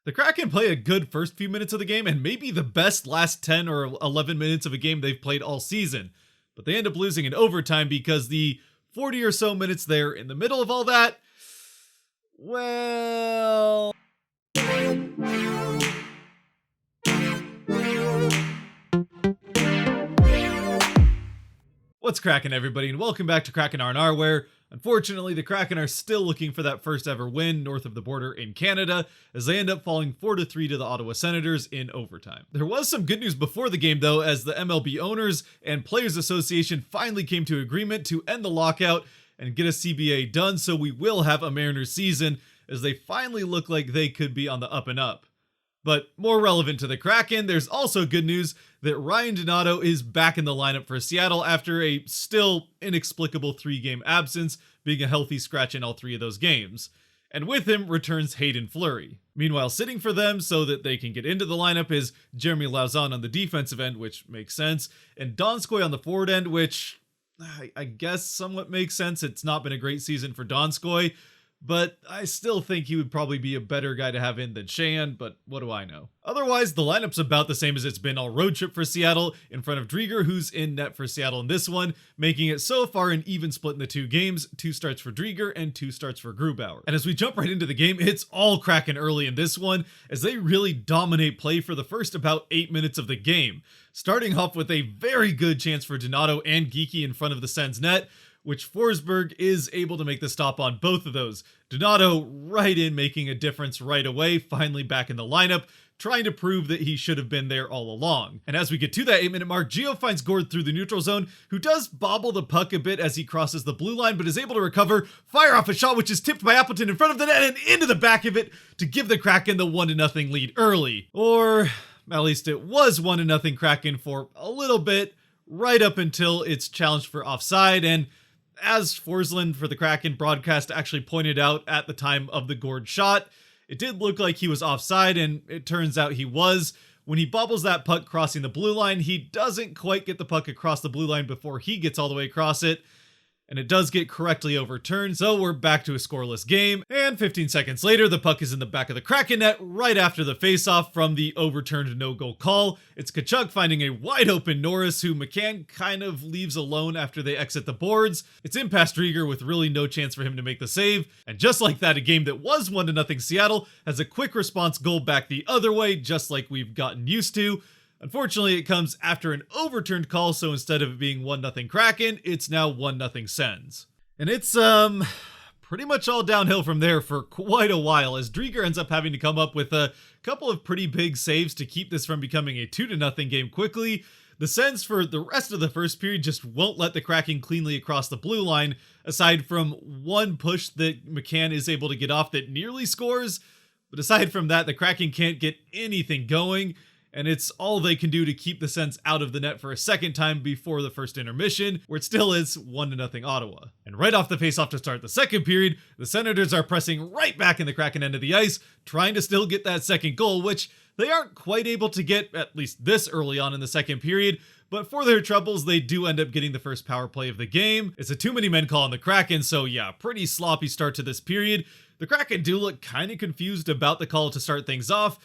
The Kraken play a good first few minutes of the game and maybe the best last 10 or 11 minutes of a game they've played all season. But they end up losing in overtime because the 40 or so minutes there in the middle of all that, well... What's cracking, everybody, and welcome back to Kraken R&R, where unfortunately the Kraken are still looking for that first ever win north of the border in Canada, as they end up falling 4-3 to the Ottawa Senators in overtime. There was some good news before the game though, as the MLB Owners and Players Association finally came to agreement to end the lockout and get a CBA done, so we will have a Mariners season, as they finally look like they could be on the up and up. But more relevant to the Kraken, there's also good news that Ryan Donato is back in the lineup for Seattle after a still inexplicable 3-game absence, being a healthy scratch in all 3 of those games. And with him returns Hayden Fleury. Meanwhile, sitting for them so that they can get into the lineup is Jeremy Lauzon on the defensive end, which makes sense, and Donskoy on the forward end, which I guess somewhat makes sense. It's not been a great season for Donskoy, but I still think he would probably be a better guy to have in than Sheahan, but what do I know? Otherwise, the lineup's about the same as it's been all road trip for Seattle, in front of Drieger, who's in net for Seattle in this one, making it so far an even split in the 2 games, 2 starts for Drieger and 2 starts for Grubauer. And as we jump right into the game, it's all Kraken early in this one, as they really dominate play for the first about 8 minutes of the game, starting off with a very good chance for Donato and Geekie in front of the Sens net, which Forsberg is able to make the stop on both of those. Donato right in, making a difference right away, finally back in the lineup, trying to prove that he should have been there all along. And as we get to that 8-minute mark, Gio finds Gord through the neutral zone, who does bobble the puck a bit as he crosses the blue line, but is able to recover, fire off a shot which is tipped by Appleton in front of the net and into the back of it to give the Kraken the 1-0 lead early. Or at least it was 1-0 Kraken for a little bit, right up until it's challenged for offside, and as Forsland for the Kraken broadcast actually pointed out at the time of the Gord shot, it did look like he was offside, and it turns out he was. When he bobbles that puck crossing the blue line, he doesn't quite get the puck across the blue line before he gets all the way across it, and it does get correctly overturned, so we're back to a scoreless game. And 15 seconds later, the puck is in the back of the Kraken net right after the faceoff from the overturned no-goal call. It's Tkachuk finding a wide-open Norris, who McCann kind of leaves alone after they exit the boards. It's in past Drieger with really no chance for him to make the save, and just like that, a game that was 1-0 Seattle has a quick response goal back the other way, just like we've gotten used to. Unfortunately, it comes after an overturned call, so instead of it being 1-0 Kraken, it's now 1-0 Sens. And it's, pretty much all downhill from there for quite a while, as Drieger ends up having to come up with a couple of pretty big saves to keep this from becoming a 2-0 game quickly. The Sens, for the rest of the first period, just won't let the Kraken cleanly across the blue line, aside from one push that McCann is able to get off that nearly scores. But aside from that, the Kraken can't get anything going, and it's all they can do to keep the Sens out of the net for a second time before the first intermission, where it still is 1-0 Ottawa. And right off the faceoff to start the second period, the Senators are pressing right back in the Kraken end of the ice, trying to still get that second goal, which they aren't quite able to get, at least this early on in the second period, but for their troubles, they do end up getting the first power play of the game. It's a too many men call on the Kraken, so yeah, pretty sloppy start to this period. The Kraken do look kind of confused about the call to start things off,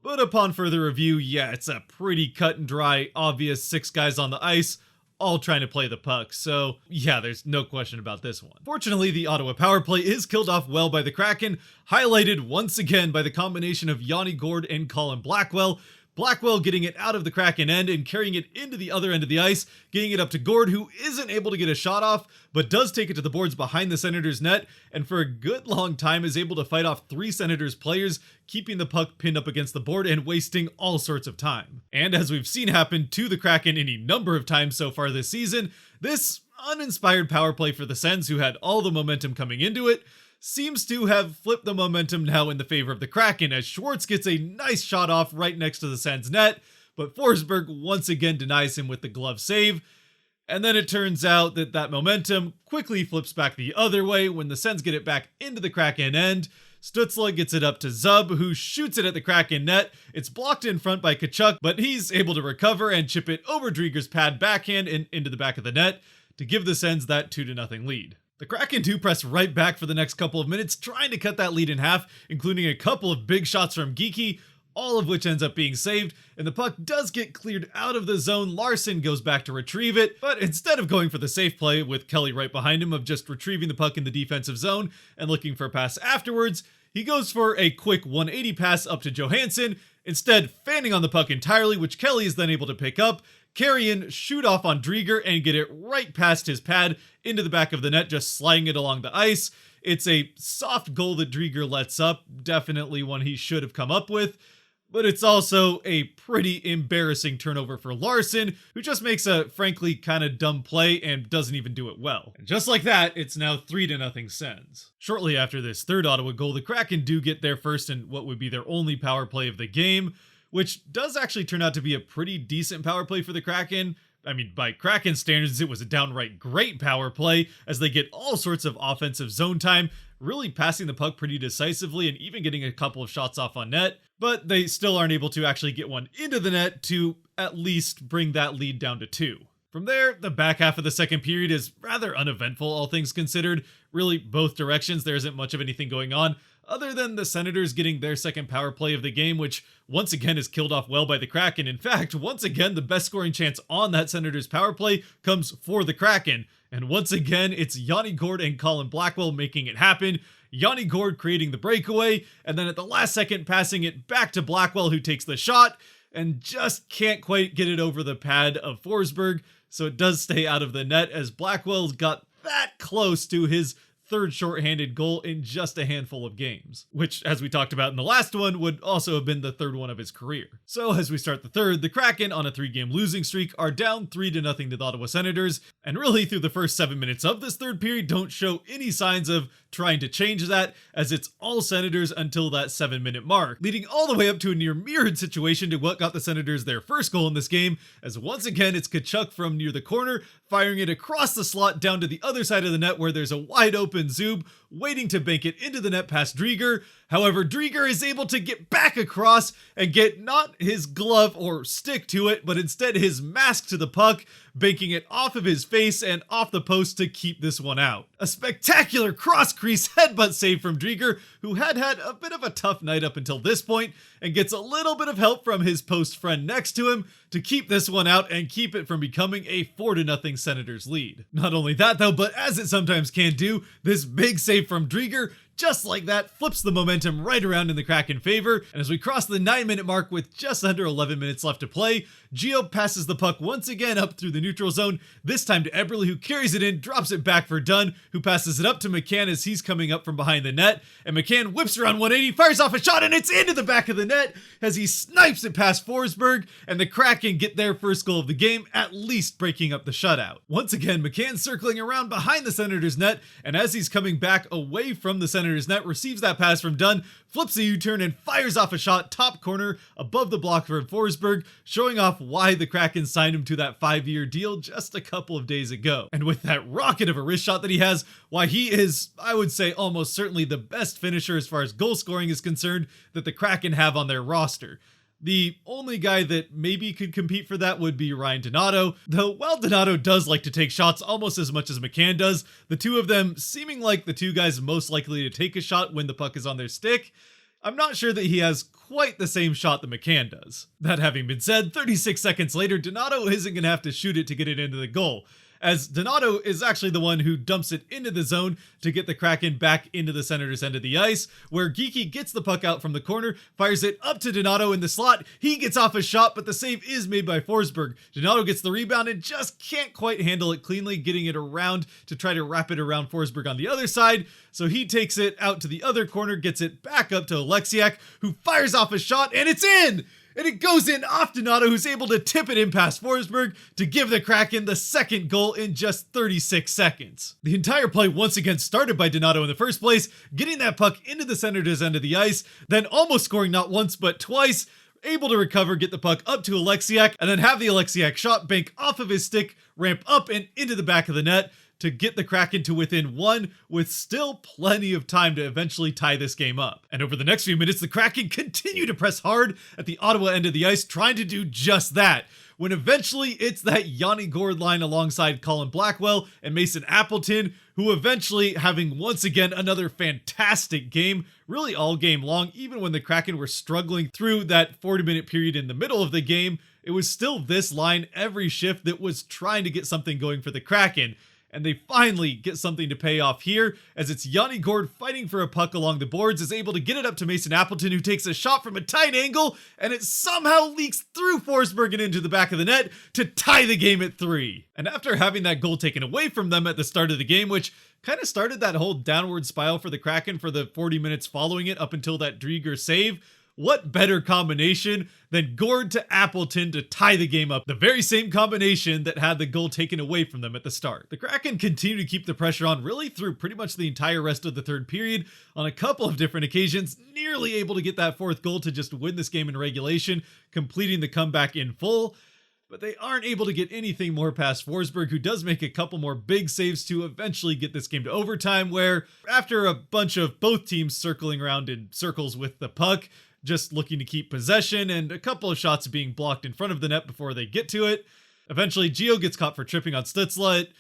but upon further review, yeah, it's a pretty cut and dry, obvious 6 guys on the ice, all trying to play the puck, so yeah, there's no question about this one. Fortunately, the Ottawa power play is killed off well by the Kraken, highlighted once again by the combination of Yanni Gord and Colin Blackwell. Blackwell getting it out of the Kraken end and carrying it into the other end of the ice, getting it up to Gord, who isn't able to get a shot off, but does take it to the boards behind the Senators net, and for a good long time is able to fight off 3 Senators players, keeping the puck pinned up against the board and wasting all sorts of time. And as we've seen happen to the Kraken any number of times so far this season, this uninspired power play for the Sens, who had all the momentum coming into it, seems to have flipped the momentum now in the favor of the Kraken, as Schwartz gets a nice shot off right next to the Sens net, but Forsberg once again denies him with the glove save. And then it turns out that that momentum quickly flips back the other way when the Sens get it back into the Kraken end. Stützle gets it up to Zub, who shoots it at the Kraken net. It's blocked in front by Tkachuk, but he's able to recover and chip it over Drieger's pad backhand and into the back of the net to give the Sens that 2-0 lead. The Kraken do press right back for the next couple of minutes, trying to cut that lead in half, including a couple of big shots from Geeky, all of which ends up being saved, and the puck does get cleared out of the zone. Larson goes back to retrieve it, but instead of going for the safe play with Kelly right behind him of just retrieving the puck in the defensive zone and looking for a pass afterwards, he goes for a quick 180 pass up to Johansson, instead fanning on the puck entirely, which Kelly is then able to pick up, carry in, shoot off on Drieger, and get it right past his pad into the back of the net, just sliding it along the ice. It's a soft goal that Drieger lets up, definitely one he should have come up with, but it's also a pretty embarrassing turnover for Larson, who just makes a frankly kind of dumb play and doesn't even do it well. And just like that, it's now 3-0 Sens. Shortly after this third Ottawa goal, the Kraken do get their first and what would be their only power play of the game, which does actually turn out to be a pretty decent power play for the Kraken. I mean, by Kraken standards, it was a downright great power play as they get all sorts of offensive zone time, really passing the puck pretty decisively and even getting a couple of shots off on net, but they still aren't able to actually get one into the net to at least bring that lead down to 2. From there, the back half of the second period is rather uneventful, all things considered. Really, both directions, there isn't much of anything going on, other than the Senators getting their second power play of the game, which once again is killed off well by the Kraken. In fact, once again, the best scoring chance on that Senators power play comes for the Kraken. And once again, it's Yanni Gourde and Colin Blackwell making it happen. Yanni Gourde creating the breakaway, and then at the last second passing it back to Blackwell, who takes the shot, and just can't quite get it over the pad of Forsberg, so it does stay out of the net as Blackwell's got that close to his third shorthanded goal in just a handful of games, which, as we talked about in the last one, would also have been the third one of his career. So as we start the third, the Kraken, on a 3-game losing streak, are down 3-0 to the Ottawa Senators, and really through the first 7 minutes of this third period don't show any signs of trying to change that, as it's all Senators until that 7-minute mark, leading all the way up to a near mirrored situation to what got the Senators their first goal in this game, as once again it's Tkachuk from near the corner, firing it across the slot down to the other side of the net where there's a wide open Zub waiting to bank it into the net past Drieger. However, Drieger is able to get back across and get not his glove or stick to it, but instead his mask to the puck, banking it off of his face and off the post to keep this one out. A spectacular cross-crease headbutt save from Drieger, who had a bit of a tough night up until this point, and gets a little bit of help from his post friend next to him to keep this one out and keep it from becoming a 4-0 Senators lead. Not only that though, but as it sometimes can do, this big save from Drieger just like that flips the momentum right around in the Kraken favor, and as we cross the 9-minute mark with just under 11 minutes left to play, Gio passes the puck once again up through the neutral zone, this time to Eberle, who carries it in, drops it back for Dunn, who passes it up to McCann as he's coming up from behind the net, and McCann whips around 180, fires off a shot, and it's into the back of the net as he snipes it past Forsberg, and the Kraken get their first goal of the game, at least breaking up the shutout. Once again, McCann circling around behind the Senators net, and as he's coming back away from the Senators net, receives that pass from Dunn, flips a U-turn and fires off a shot top corner above the block for Forsberg, showing off why the Kraken signed him to that 5-year deal just a couple of days ago. And with that rocket of a wrist shot that he has, why he is, I would say, almost certainly the best finisher as far as goal scoring is concerned that the Kraken have on their roster. The only guy that maybe could compete for that would be Ryan Donato, though while Donato does like to take shots almost as much as McCann does, the two of them seeming like the two guys most likely to take a shot when the puck is on their stick, I'm not sure that he has quite the same shot that McCann does. That having been said, 36 seconds later, Donato isn't going to have to shoot it to get it into the goal, as Donato is actually the one who dumps it into the zone to get the Kraken back into the Senators' end of the ice, where Geeky gets the puck out from the corner, fires it up to Donato in the slot. He gets off a shot, but the save is made by Forsberg. Donato gets the rebound and just can't quite handle it cleanly, getting it around to try to wrap it around Forsberg on the other side, so he takes it out to the other corner, gets it back up to Oleksiak, who fires off a shot, and it's in! And it goes in off Donato, who's able to tip it in past Forsberg to give the Kraken the second goal in just 36 seconds. The entire play once again started by Donato in the first place, getting that puck into the Senators' end of the ice, then almost scoring not once but twice, able to recover, get the puck up to Oleksiak, and then have the Oleksiak shot bank off of his stick, ramp up and into the back of the net, to get the Kraken to within 1 with still plenty of time to eventually tie this game up. And over the next few minutes, the Kraken continue to press hard at the Ottawa end of the ice, trying to do just that, when eventually it's that Yanni Gourde line alongside Colin Blackwell and Mason Appleton, who eventually, having once again another fantastic game, really all game long, even when the Kraken were struggling through that 40-minute period in the middle of the game, it was still this line every shift that was trying to get something going for the Kraken. And they finally get something to pay off here, as it's Yanni Gourde fighting for a puck along the boards, is able to get it up to Mason Appleton, who takes a shot from a tight angle, and it somehow leaks through Forsberg and into the back of the net to tie the game at 3. And after having that goal taken away from them at the start of the game, which kind of started that whole downward spiral for the Kraken for the 40 minutes following it up until that Drieger save, what better combination than Gourde to Appleton to tie the game up? The very same combination that had the goal taken away from them at the start. The Kraken continue to keep the pressure on really through pretty much the entire rest of the third period on a couple of different occasions, nearly able to get that 4th goal to just win this game in regulation, completing the comeback in full. But they aren't able to get anything more past Forsberg, who does make a couple more big saves to eventually get this game to overtime, where after a bunch of both teams circling around in circles with the puck, just looking to keep possession, and a couple of shots being blocked in front of the net before they get to it. Eventually, Gio gets caught for tripping on Stützle. It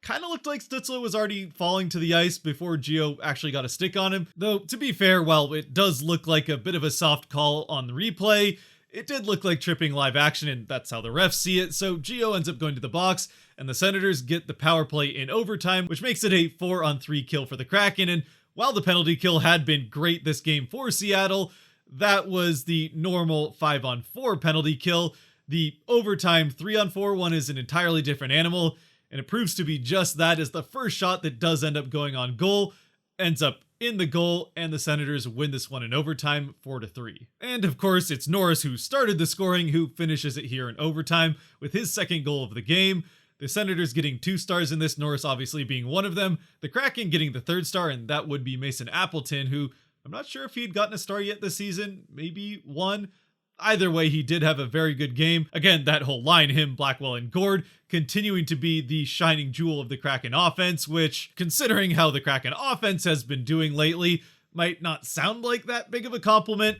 kind of looked like Stützle was already falling to the ice before Gio actually got a stick on him. Though, to be fair, while it does look like a bit of a soft call on the replay, it did look like tripping live action, and that's how the refs see it. So Gio ends up going to the box, and the Senators get the power play in overtime, which makes it a 4-on-3 kill for the Kraken. And while the penalty kill had been great this game for Seattle, that was the normal 5-on-4 penalty kill. The overtime 3-on-4 one is an entirely different animal, and it proves to be just that, as the first shot that does end up going on goal ends up in the goal, and the Senators win this one in overtime 4-3. And of course, it's Norris who started the scoring, who finishes it here in overtime with his 2nd goal of the game. The Senators getting 2 stars in this, Norris obviously being one of them. The Kraken getting the 3rd star, and that would be Mason Appleton, who I'm not sure if he'd gotten a star yet this season, maybe 1. Either way, he did have a very good game. Again, that whole line, him, Blackwell, and Gourde, continuing to be the shining jewel of the Kraken offense, which, considering how the Kraken offense has been doing lately, might not sound like that big of a compliment,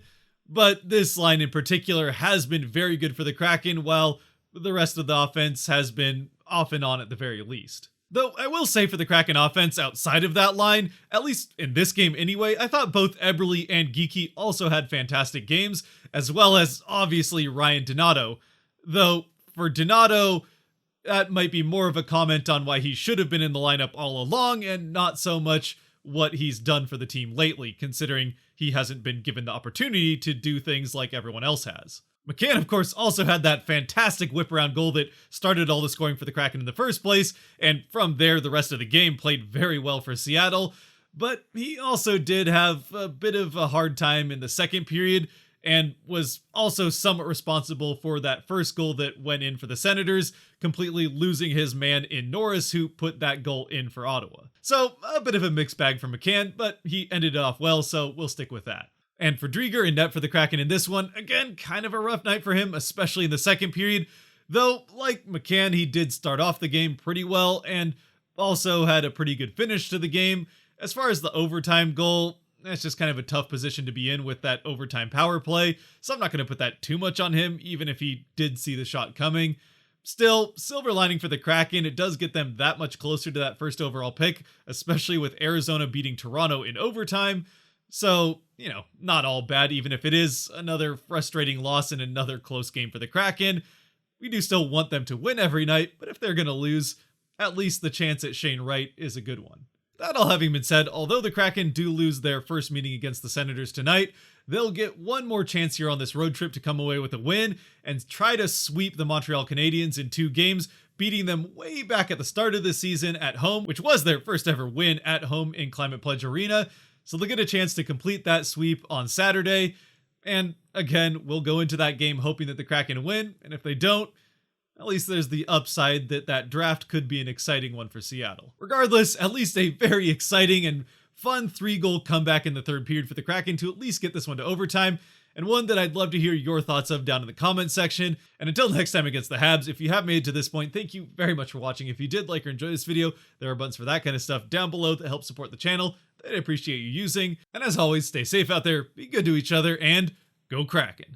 but this line in particular has been very good for the Kraken, while the rest of the offense has been off and on at the very least. Though I will say for the Kraken offense outside of that line, at least in this game anyway, I thought both Eberle and Geekie also had fantastic games, as well as obviously Ryan Donato. Though for Donato, that might be more of a comment on why he should have been in the lineup all along, and not so much what he's done for the team lately, considering he hasn't been given the opportunity to do things like everyone else has. McCann, of course, also had that fantastic whip-around goal that started all the scoring for the Kraken in the first place, and from there, the rest of the game played very well for Seattle, but he also did have a bit of a hard time in the second period, and was also somewhat responsible for that first goal that went in for the Senators, completely losing his man in Norris, who put that goal in for Ottawa. So, a bit of a mixed bag for McCann, but he ended it off well, so we'll stick with that. And for Drieger in net for the Kraken in this one, again, kind of a rough night for him, especially in the second period. Though, like McCann, he did start off the game pretty well, and also had a pretty good finish to the game. As far as the overtime goal, that's just kind of a tough position to be in with that overtime power play, so I'm not going to put that too much on him, even if he did see the shot coming. Still, silver lining for the Kraken, it does get them that much closer to that first overall pick, especially with Arizona beating Toronto in overtime. So, not all bad, even if it is another frustrating loss and another close game for the Kraken. We do still want them to win every night, but if they're going to lose, at least the chance at Shane Wright is a good one. That all having been said, although the Kraken do lose their first meeting against the Senators tonight, they'll get one more chance here on this road trip to come away with a win and try to sweep the Montreal Canadiens in 2 games, beating them way back at the start of the season at home, which was their first ever win at home in Climate Pledge Arena. So they'll get a chance to complete that sweep on Saturday. And again, we'll go into that game hoping that the Kraken win. And if they don't, at least there's the upside that that draft could be an exciting one for Seattle. Regardless, at least a very exciting and fun 3-goal comeback in the third period for the Kraken to at least get this one to overtime. and one that I'd love to hear your thoughts of down in the comment section. And until next time against the Habs, if you have made it to this point, thank you very much for watching. If you did like or enjoy this video, there are buttons for that kind of stuff down below that help support the channel that I appreciate you using. And as always, stay safe out there, be good to each other, and go Kraken.